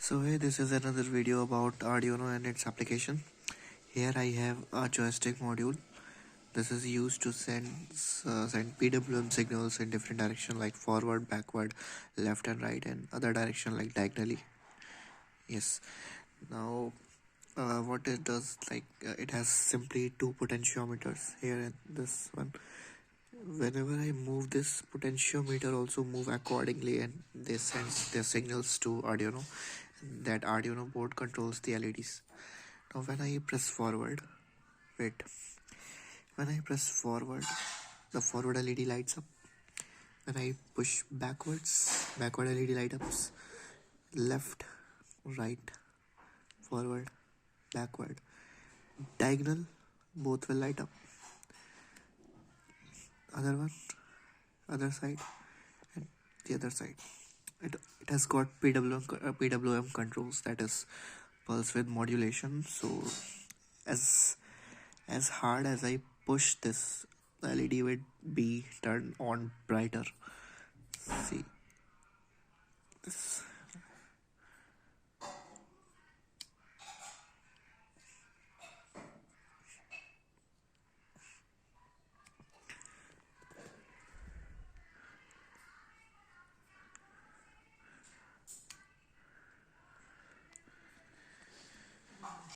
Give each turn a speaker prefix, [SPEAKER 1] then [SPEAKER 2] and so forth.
[SPEAKER 1] So hey, this is another video about Arduino and its application. Here I have a joystick module. This is used to send PWM signals in different direction like forward, backward, left and right, and other direction like diagonally. Yes. Now what it does, it has simply two potentiometers here and this one. Whenever I move this, potentiometer also move accordingly and they send their signals to Arduino. That Arduino board controls the LEDs. Now when I press forward, wait, when I press forward, the forward LED lights up. When I push backwards, backward LED light ups. Left, right, forward, backward, diagonal, both will light up. Other one, other side, and the other side. It has got PWM controls, that is pulse width modulation. So as hard as I push this, the LED would be turned on brighter. See this.